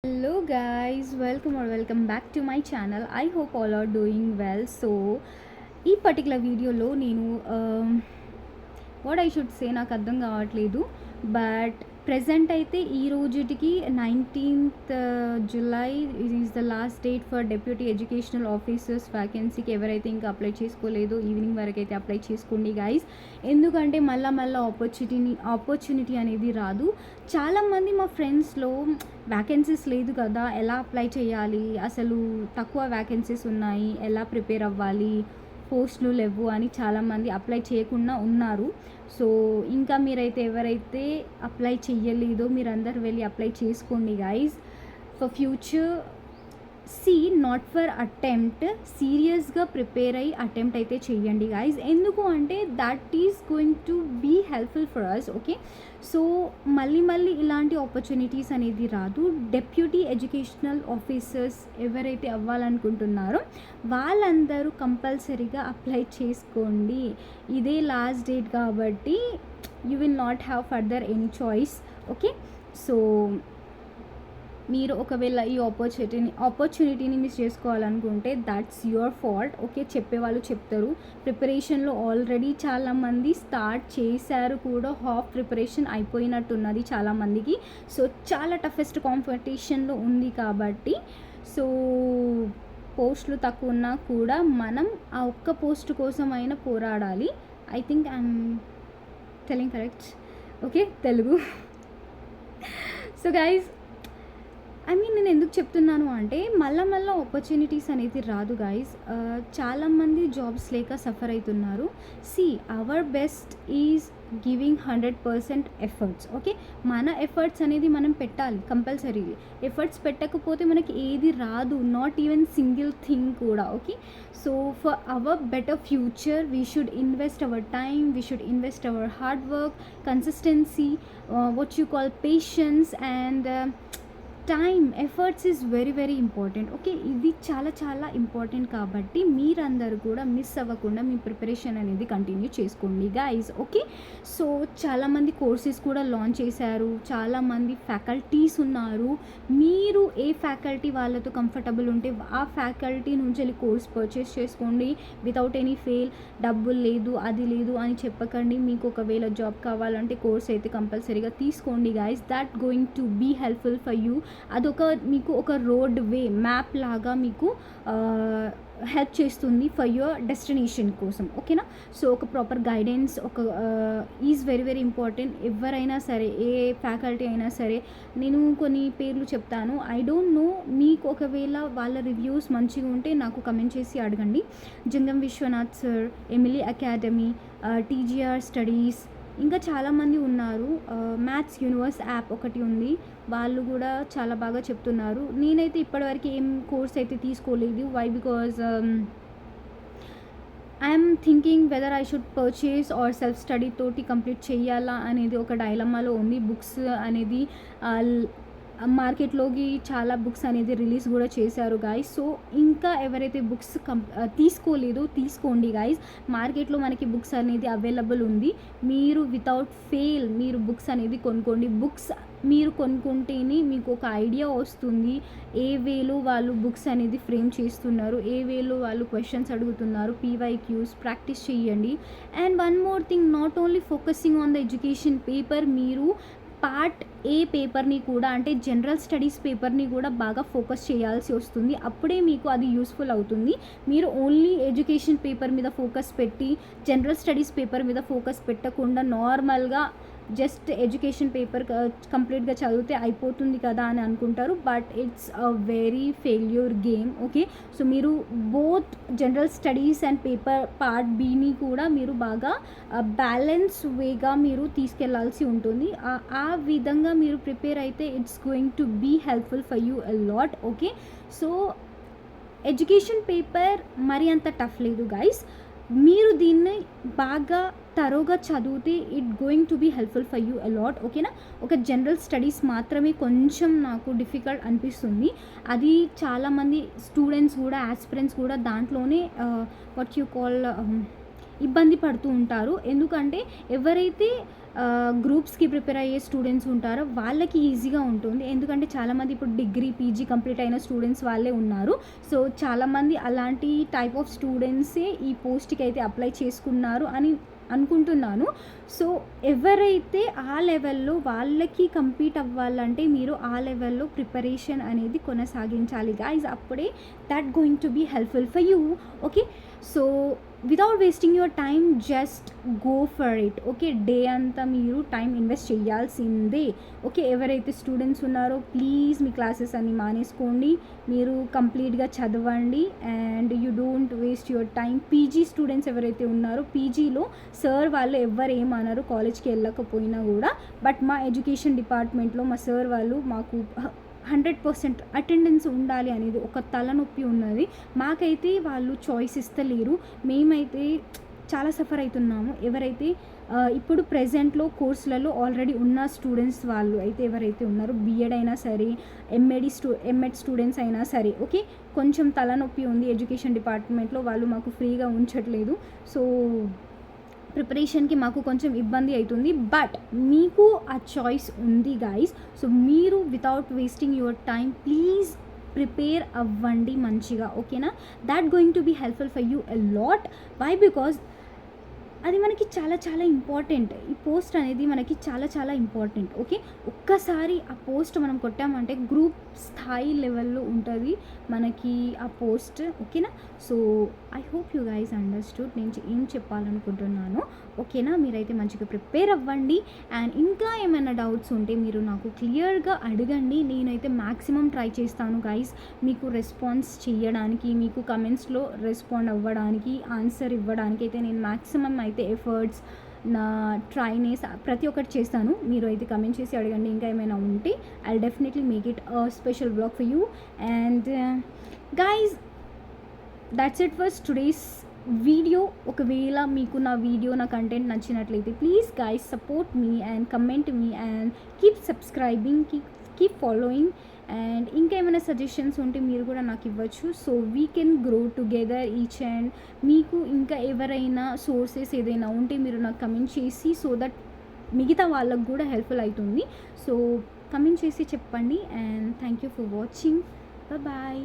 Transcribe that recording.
Hello guys, welcome back to my channel. I hope all are doing well. So ఈ particular వీడియోలో నేను what I should say నాకు అర్థం కావట్లేదు. But present అయితే ఈ రోజుటికి 19th July is the last date for deputy educational officers వ్యాకెన్సీకి ఎవరైతే ఇంకా అప్లై చేసుకోలేదో ఈవినింగ్ వరకు అయితే అప్లై చేసుకోండి గైస్. ఎందుకంటే మళ్ళీ ఆపర్చునిటీ అనేది రాదు. చాలామంది మా ఫ్రెండ్స్లో వ్యాకెన్సీస్ లేదు కదా, ఎలా అప్లై చేయాలి, అసలు తక్కువ వ్యాకెన్సీస్ ఉన్నాయి, ఎలా ప్రిపేర్ అవ్వాలి, పోస్టులు లేవు అని చాలామంది అప్లై చేయకుండా ఉన్నారు. సో ఇంకా మీరైతే ఎవరైతే అప్లై చెయ్యలేదో మీరందరూ వెళ్ళి అప్లై చేసుకోండి guys for future. Not for attempt, సీరియస్గా ప్రిపేర్ అయ్యి అటెంప్ట్ అయితే చెయ్యండి గైజ్. ఎందుకు అంటే that is going to be helpful for us. Okay, so మళ్ళీ ఇలాంటి ఆపర్చునిటీస్ అనేది రాదు. డెప్యూటీ ఎడ్యుకేషనల్ ఆఫీసర్స్ ఎవరైతే అవ్వాలనుకుంటున్నారో వాళ్ళందరూ కంపల్సరీగా అప్లై చేసుకోండి. ఇదే లాస్ట్ డేట్ కాబట్టి you will not have further any choice. Okay, so మీరు ఒకవేళ ఈ ఆపర్చునిటీని మిస్ చేసుకోవాలనుకుంటే దట్స్ యువర్ ఫాల్ట్. ఓకే, చెప్పేవాళ్ళు చెప్తారు. ప్రిపరేషన్లో ఆల్రెడీ చాలామంది స్టార్ట్ చేశారు కూడా, హాఫ్ ప్రిపరేషన్ అయిపోయినట్టున్నది చాలామందికి. సో చాలా టఫెస్ట్ కాంపిటీషన్లో ఉంది కాబట్టి సో పోస్టులు తక్కువ ఉన్నా కూడా మనం ఆ ఒక్క పోస్ట్ కోసం అయినా పోరాడాలి. I think I'm telling correct. Okay, Telugu. So guys, నేను ఎందుకు చెప్తున్నాను అంటే మళ్ళీ ఆపర్చునిటీస్ అనేది రాదు గైజ్. చాలామంది జాబ్స్ లేక సఫర్ అవుతున్నారు. Our best is giving 100% efforts. Okay, మన ఎఫర్ట్స్ అనేది మనం పెట్టాలి కంపల్సరీ. ఎఫర్ట్స్ పెట్టకపోతే మనకి ఏది రాదు, నాట్ ఈవెన్ సింగిల్ థింగ్ కూడా. Okay, so for hour better future we should invest hour time, we should invest hour hard work, consistency, what you call patience and time. Efforts is very important. Okay, ఇది చాలా important కాబట్టి మీరందరూ కూడా miss అవ్వకుండా మీ preparation అనేది continue చేసుకోండి guys. Okay, so చాలామంది courses కూడా లాంచ్ చేశారు, చాలామంది ఫ్యాకల్టీస్ ఉన్నారు. మీరు ఏ ఫ్యాకల్టీ వాళ్ళతో కంఫర్టబుల్ ఉంటే ఆ ఫ్యాకల్టీ నుంచి వెళ్ళి కోర్స్ పర్చేస్ చేసుకోండి వితౌట్ ఎనీ ఫెయిల్. డబ్బులు లేదు, అది లేదు అని చెప్పకండి. మీకు ఒకవేళ జాబ్ కావాలంటే కోర్స్ అయితే కంపల్సరీగా తీసుకోండి guys. That going to be helpful for you. అదొక మీకు ఒక రోడ్ వే మ్యాప్ లాగా మీకు హెల్ప్ చేస్తుంది ఫర్ యువర్ డెస్టినేషన్ కోసం. ఓకేనా, సో ఒక proper guidance is very important. ఎవరైనా సరే, ఏ ఫ్యాకల్టీ అయినా సరే, నేను కొన్ని పేర్లు చెప్తాను. ఐ డోంట్ నో, మీకు ఒకవేళ వాళ్ళ రివ్యూస్ మంచిగా ఉంటే నాకు కమెంట్ చేసి అడగండి. Jangam Vishwanath sir, Emily academy, TGR studies, ఇంకా చాలామంది ఉన్నారు. మ్యాథ్స్ యూనివర్స్ యాప్ ఒకటి ఉంది, వాళ్ళు కూడా చాలా బాగా చెప్తున్నారు. నేనైతే ఇప్పటివరకు ఏం కోర్స్ అయితే తీసుకోలేదు. Why? Because I'm thinking whether I should purchase or self study తోటి కంప్లీట్ చేయాలా అనేది ఒక డైలమాలో ఉంది. బుక్స్ అనేది మార్కెట్లోకి చాలా బుక్స్ అనేది రిలీజ్ కూడా చేశారు గాయస్. సో ఇంకా ఎవరైతే బుక్స్ తీసుకోలేదో తీసుకోండి గాయస్. మార్కెట్లో మనకి బుక్స్ అనేది అవైలబుల్ ఉంది. మీరు వితౌట్ ఫెయిల్ మీరు బుక్స్ అనేది కొనుక్కోండి. బుక్స్ మీరు కొనుక్కుంటేనే మీకు ఒక ఐడియా వస్తుంది ఏ వేలో వాళ్ళు బుక్స్ అనేది ఫ్రేమ్ చేస్తున్నారు, ఏ వేలో వాళ్ళు క్వశ్చన్స్ అడుగుతున్నారు. PYQs ప్రాక్టీస్ చేయండి. And one more thing, not only focusing on the education paper, మీరు పార్ట్ ఏ పేపర్ని కూడా, అంటే జనరల్ స్టడీస్ పేపర్ని కూడా బాగా ఫోకస్ చేయాల్సి వస్తుంది. అప్పుడే మీకు అది యూస్ఫుల్ అవుతుంది. మీరు ఓన్లీ ఎడ్యుకేషన్ పేపర్ మీద ఫోకస్ పెట్టి జనరల్ స్టడీస్ పేపర్ మీద ఫోకస్ పెట్టకుండా నార్మల్గా జస్ట్ ఎడ్యుకేషన్ పేపర్ కంప్లీట్గా చదివితే అయిపోతుంది కదా అని అనుకుంటారు. But it's a very failure game. Okay, so మీరు both general studies and paper part బిని కూడా మీరు బాగా బ్యాలెన్స్ వేగా మీరు తీసుకెళ్లాల్సి ఉంటుంది. ఆ విధంగా మీరు ప్రిపేర్ అయితే it's going to be helpful for you a lot. Okay, so education paper మరి అంత టఫ్ లేదు గైస్. మీరు దీన్ని బాగా తరోగా చదివితే it going to be helpful for you a lot. ఓకేనా, ఒక జనరల్ స్టడీస్ మాత్రమే కొంచెం నాకు డిఫికల్ట్ అనిపిస్తుంది. అది చాలామంది స్టూడెంట్స్ కూడా, ఆస్పిరెంట్స్ కూడా దాంట్లోనే వాట్ యూ కాల్ ఇబ్బంది పడుతూ ఉంటారు. ఎందుకంటే ఎవరైతే గ్రూప్స్కి ప్రిపేర్ అయ్యే స్టూడెంట్స్ ఉంటారో వాళ్ళకి ఈజీగా ఉంటుంది. ఎందుకంటే చాలామంది ఇప్పుడు డిగ్రీ, పీజీ కంప్లీట్ అయిన స్టూడెంట్స్ వాళ్ళే ఉన్నారు. సో చాలామంది అలాంటి టైప్ ఆఫ్ స్టూడెంట్సే ఈ పోస్ట్‌కి అయితే అప్లై చేసుకున్నారు అని అనుకుంటున్నాను. సో ఎవరైతే ఆ లెవెల్‌లో వాళ్ళకి కంపీట్ అవ్వాలంటే మీరు ఆ లెవెల్‌లో ప్రిపరేషన్ అనేది కొనసాగించాలి గైస్. అప్పుడే that going to be helpful for you. Okay. So without wasting your time just go for it. Okay. Day అంతా మీరు టైం ఇన్వెస్ట్ చేయాల్సిందే. ఓకే. ఎవరైతే స్టూడెంట్స్ ఉన్నారో ప్లీజ్ మీ క్లాసెస్ అన్ని మానేసుకోండి. మీరు కంప్లీట్గా చదవండి and you don't waste your time. PG students ఎవరైతే ఉన్నారో పీజీలో సార్ వాళ్ళు ఎవ్వరు ఏమనరు కాలేజ్కి వెళ్ళకపోయినా కూడా. బట్ మా ఎడ్యుకేషన్ డిపార్ట్మెంట్లో మా సార్ వాళ్ళు మాకు 100% అటెండెన్స్ ఉండాలి అనేది ఒక తలనొప్పి ఉన్నది. మాకైతే వాళ్ళు చాయిస్ ఇస్తలేరు. మేమైతే చాలా సఫర్ అవుతున్నాము. ఎవరైతే ఇప్పుడు ప్రెజెంట్లో కోర్సులలో ఆల్రెడీ ఉన్న స్టూడెంట్స్ వాళ్ళు అయితే ఎవరైతే ఉన్నారో బీఎడ్ అయినా సరే, ఎంఎడ్ స్టూడెంట్స్ అయినా సరే, ఓకే, కొంచెం తలనొప్పి ఉంది ఎడ్యుకేషన్ డిపార్ట్మెంట్లో. వాళ్ళు మాకు ఫ్రీగా ఉంచట్లేదు. సో ప్రిపరేషన్కి మాకు కొంచెం ఇబ్బంది అవుతుంది. బట్ మీకు ఆ చాయిస్ ఉంది గైస్. సో మీరు without wasting your time please prepare అవ్వండి మంచిగా. ఓకేనా? That going to be helpful for you a lot. Why? Because అది మనకి చాలా చాలా ఇంపార్టెంట్. ఈ పోస్ట్ అనేది మనకి చాలా చాలా ఇంపార్టెంట్. ఓకే. ఒక్కసారి ఆ పోస్ట్ మనం కొట్టామంటే గ్రూప్ స్థాయి లెవెల్లో ఉంటుంది మనకి ఆ పోస్ట్. ఓకేనా? So I hope you guys understood నేను ఏం చెప్పాలనుకుంటున్నాను. ఓకేనా? మీరైతే మంచిగా ప్రిపేర్ అవ్వండి. అండ్ ఇంకా ఏమైనా డౌట్స్ ఉంటే మీరు నాకు క్లియర్గా అడగండి. నేనైతే మ్యాక్సిమం ట్రై చేస్తాను గైస్ మీకు రెస్పాన్స్ చేయడానికి, మీకు కమెంట్స్లో రెస్పాండ్ అవ్వడానికి, ఆన్సర్ ఇవ్వడానికి అయితే నేను మ్యాక్సిమం అయితే ఎఫర్ట్స్ నా ట్రైనేస్ ప్రతి ఒక్కటి చేస్తాను. మీరు అయితే కమెంట్ చేసి అడగండి. ఇంకా ఏమైనా ఉంటే I definitely make it special blog for you. And guys that's it for today's video. ఒకవేళ మీకు నా వీడియో, నా కంటెంట్ నచ్చినట్లయితే please guys support me and comment me and keep subscribing, keep following. And ఇంకా ఏమైనా సజెషన్స్ ఉంటే మీరు కూడా నాకు ఇవ్వచ్చు. So we can grow together each and. మీకు ఇంకా ఎవరైనా సోర్సెస్ ఏదైనా ఉంటే మీరు నాకు కమెంట్ చేసి సో దట్ మిగతా వాళ్ళకు కూడా హెల్ప్ఫుల్ అవుతుంది. సో కమెంట్ చేసి చెప్పండి. And thank you for watching. Bye.